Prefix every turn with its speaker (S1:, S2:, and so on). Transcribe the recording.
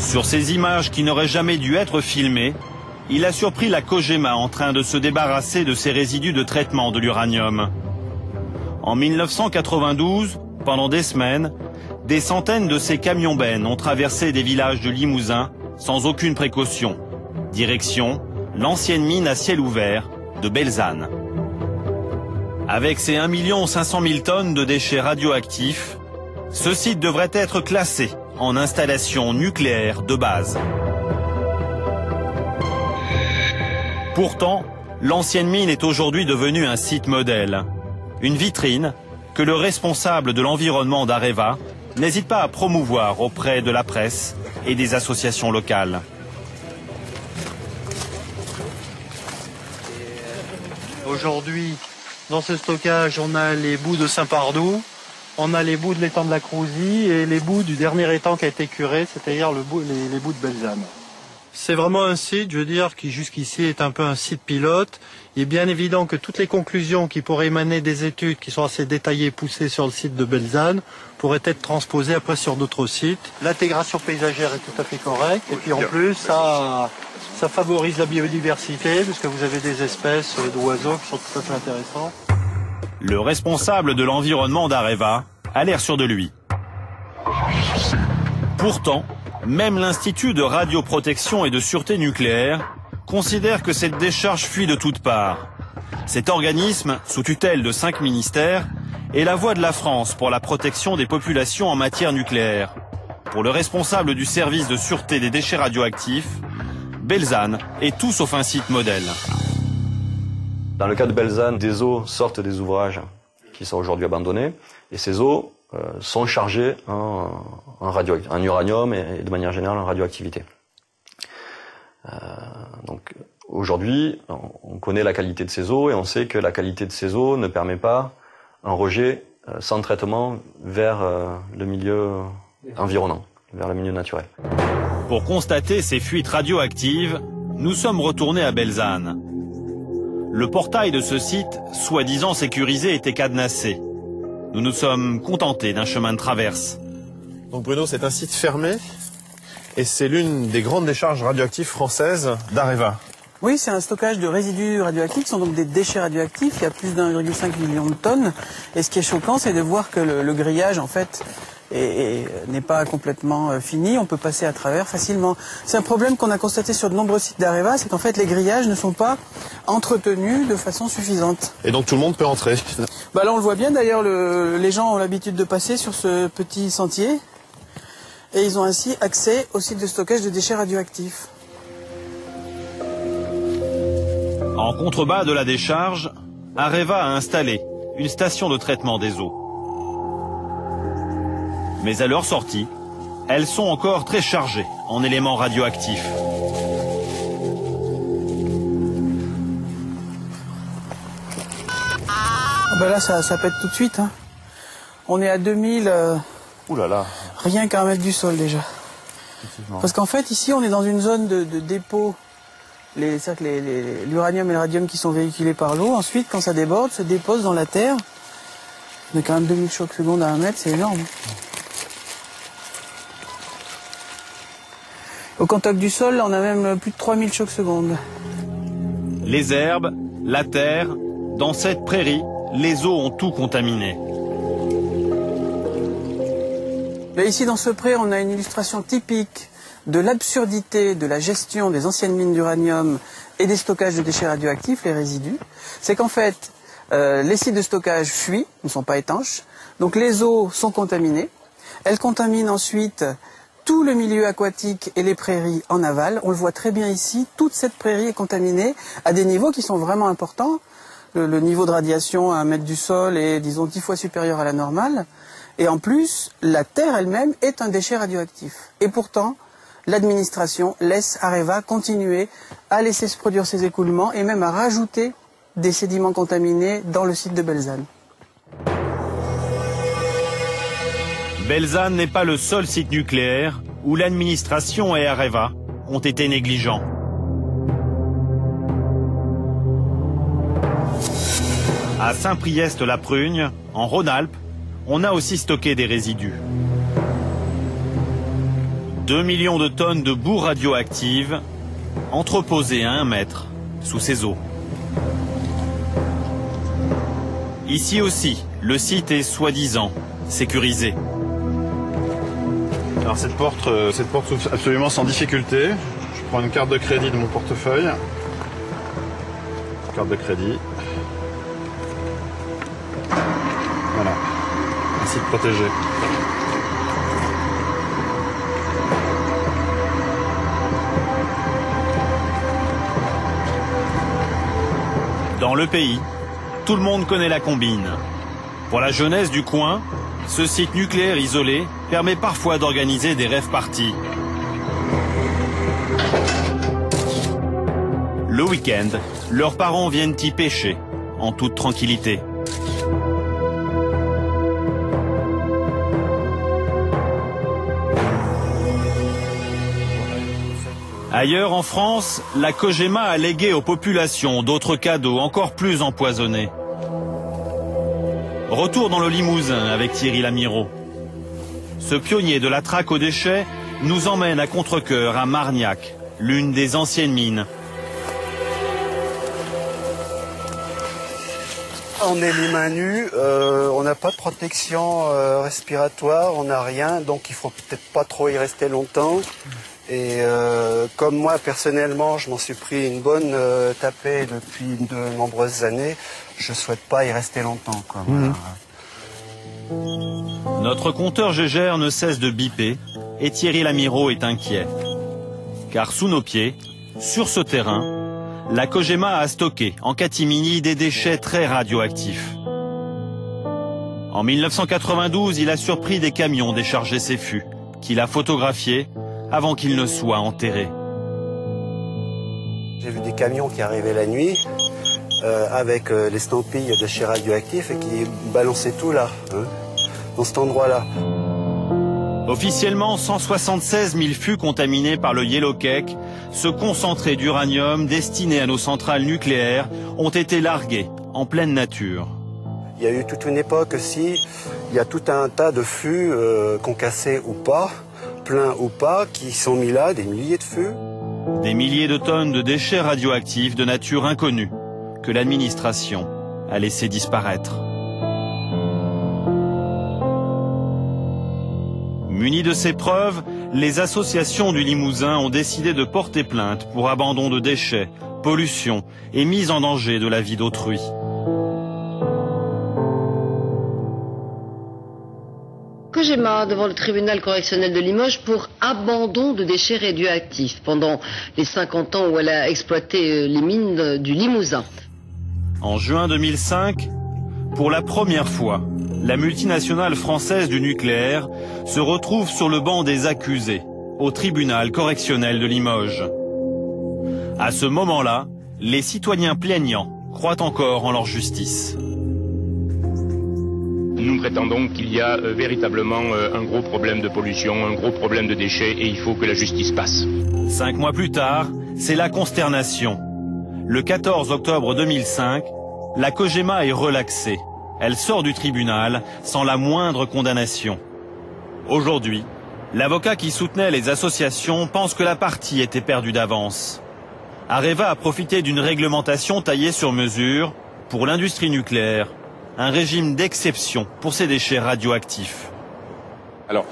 S1: Sur ces images qui n'auraient jamais dû être filmées, il a surpris la Cogema en train de se débarrasser de ses résidus de traitement de l'uranium. En 1992, pendant des semaines, des centaines de ces camions-bennes ont traversé des villages de Limousin sans aucune précaution. Direction l'ancienne mine à ciel ouvert de Belzane. Avec ses 1 500 000 tonnes de déchets radioactifs, ce site devrait être classé en installation nucléaire de base. Pourtant, l'ancienne mine est aujourd'hui devenue un site modèle, une vitrine que le responsable de l'environnement d'Areva n'hésite pas à promouvoir auprès de la presse et des associations locales.
S2: Aujourd'hui, dans ce stockage, on a les bouts de Saint-Pardoux, on a les bouts de l'étang de la Crousie et les bouts du dernier étang qui a été curé, c'est-à-dire les bouts de Belzane. C'est vraiment un site, je veux dire, qui jusqu'ici est un peu un site pilote. Il est bien évident que toutes les conclusions qui pourraient émaner des études qui sont assez détaillées et poussées sur le site de Belzane pourraient être transposées après sur d'autres sites. L'intégration paysagère est tout à fait correcte et puis en plus ça favorise la biodiversité puisque vous avez des espèces d'oiseaux qui sont tout à fait intéressants.
S1: Le responsable de l'environnement d'Areva a l'air sûr de lui. Pourtant, même l'Institut de radioprotection et de sûreté nucléaire considère que cette décharge fuit de toutes parts. Cet organisme, sous tutelle de 5 ministères, est la voix de la France pour la protection des populations en matière nucléaire. Pour le responsable du service de sûreté des déchets radioactifs, Belzane est tout sauf un site modèle.
S3: Dans le cas de Belzane, des eaux sortent des ouvrages qui sont aujourd'hui abandonnés et ces eaux sont chargées en uranium et de manière générale en radioactivité. Donc aujourd'hui, on connaît la qualité de ces eaux et on sait que la qualité de ces eaux ne permet pas un rejet sans traitement vers le milieu environnant, vers le milieu naturel.
S1: Pour constater ces fuites radioactives, nous sommes retournés à Belzane. Le portail de ce site, soi-disant sécurisé, était cadenassé. Nous nous sommes contentés d'un chemin de traverse.
S4: Donc Bruno, c'est un site fermé et c'est l'une des grandes décharges radioactives françaises d'Areva.
S5: Oui, c'est un stockage de résidus radioactifs, qui sont donc des déchets radioactifs. Il y a plus d'1,5 million de tonnes. Et ce qui est choquant, c'est de voir que le grillage, en fait, n'est pas complètement fini. On peut passer à travers facilement. C'est un problème qu'on a constaté sur de nombreux sites d'Areva, c'est qu'en fait, les grillages ne sont pas entretenus de façon suffisante.
S4: Et donc tout le monde peut entrer.
S5: Bah là, on le voit bien. D'ailleurs, les gens ont l'habitude de passer sur ce petit sentier. Et ils ont ainsi accès au site de stockage de déchets radioactifs.
S1: En contrebas de la décharge, Areva a installé une station de traitement des eaux. Mais à leur sortie, elles sont encore très chargées en éléments radioactifs.
S5: Ben là, ça pète tout de suite. Hein. On est à 2000,
S4: Ouh là là.
S5: rien qu'à 1 mètre du sol déjà. Parce qu'en fait, ici, on est dans une zone de dépôt. L'uranium et le radium qui sont véhiculés par l'eau, ensuite, quand ça déborde, se dépose dans la terre. On a quand même 2000 chocs secondes à 1 mètre, c'est énorme. Au contact du sol, on a même plus de 3000 chocs secondes.
S1: Les herbes, la terre, dans cette prairie, les eaux ont tout contaminé.
S5: Mais ici, dans ce pré, on a une illustration typique de l'absurdité de la gestion des anciennes mines d'uranium et des stockages de déchets radioactifs, les résidus. C'est qu'en fait, les sites de stockage fuient, ne sont pas étanches, donc les eaux sont contaminées. Elles contaminent ensuite tout le milieu aquatique et les prairies en aval. On le voit très bien ici, toute cette prairie est contaminée à des niveaux qui sont vraiment importants. Le niveau de radiation à 1 mètre du sol est, disons, 10 fois supérieur à la normale. Et en plus, la terre elle-même est un déchet radioactif. Et pourtant, l'administration laisse Areva continuer à laisser se produire ces écoulements et même à rajouter des sédiments contaminés dans le site de Belzane.
S1: Belzane n'est pas le seul site nucléaire où l'administration et Areva ont été négligents. À Saint-Priest-la-Prugne, en Rhône-Alpes, on a aussi stocké des résidus. 2 millions de tonnes de boue radioactive entreposées à 1 mètre sous ses eaux. Ici aussi, le site est soi-disant sécurisé.
S4: Alors cette porte s'ouvre absolument sans difficulté. Je prends une carte de crédit de mon portefeuille. Carte de crédit. Voilà. Un site protégé.
S1: Dans le pays, tout le monde connaît la combine. Pour la jeunesse du coin, ce site nucléaire isolé permet parfois d'organiser des rave-parties. Le week-end, leurs parents viennent y pêcher, en toute tranquillité. Ailleurs en France, la Cogema a légué aux populations d'autres cadeaux encore plus empoisonnés. Retour dans le Limousin avec Thierry Lamireau. Ce pionnier de la traque aux déchets nous emmène à contre-cœur à Margnac, l'une des anciennes mines.
S6: On est les mains nues, on n'a pas de protection respiratoire, on n'a rien, donc il faut peut-être pas trop y rester longtemps. Et comme moi personnellement, je m'en suis pris une bonne tapée depuis de nombreuses années, je souhaite pas y rester longtemps, quoi. Voilà.
S1: Notre compteur Gégère ne cesse de biper et Thierry Lamireau est inquiet. Car sous nos pieds, sur ce terrain, la Cogema a stocké en catimini des déchets très radioactifs. En 1992, il a surpris des camions décharger ces fûts, qu'il a photographiés avant qu'ils ne soient enterrés.
S6: J'ai vu des camions qui arrivaient la nuit avec l'estampille de déchets radioactifs et qui balançaient tout là, hein, dans cet endroit-là.
S1: Officiellement, 176 000 fûts contaminés par le Yellow Cake, ce concentré d'uranium destiné à nos centrales nucléaires, ont été largués en pleine nature.
S6: Il y a eu toute une époque aussi, il y a tout un tas de fûts concassés ou pas, pleins ou pas, qui sont mis là, des milliers de fûts.
S1: Des milliers de tonnes de déchets radioactifs de nature inconnue que l'administration a laissé disparaître. Munis de ces preuves, les associations du Limousin ont décidé de porter plainte pour abandon de déchets, pollution et mise en danger de la vie d'autrui.
S7: Cogema devant le tribunal correctionnel de Limoges pour abandon de déchets radioactifs pendant les 50 ans où elle a exploité les mines du Limousin.
S1: En juin 2005, pour la première fois, la multinationale française du nucléaire se retrouve sur le banc des accusés au tribunal correctionnel de Limoges. À ce moment-là, les citoyens plaignants croient encore en leur justice.
S8: Nous prétendons qu'il y a véritablement un gros problème de pollution, un gros problème de déchets et il faut que la justice passe.
S1: 5 mois plus tard, c'est la consternation. Le 14 octobre 2005, la Cogema est relaxée. Elle sort du tribunal sans la moindre condamnation. Aujourd'hui, l'avocat qui soutenait les associations pense que la partie était perdue d'avance. Areva a profité d'une réglementation taillée sur mesure pour l'industrie nucléaire, un régime d'exception pour ces déchets radioactifs.
S9: Alors,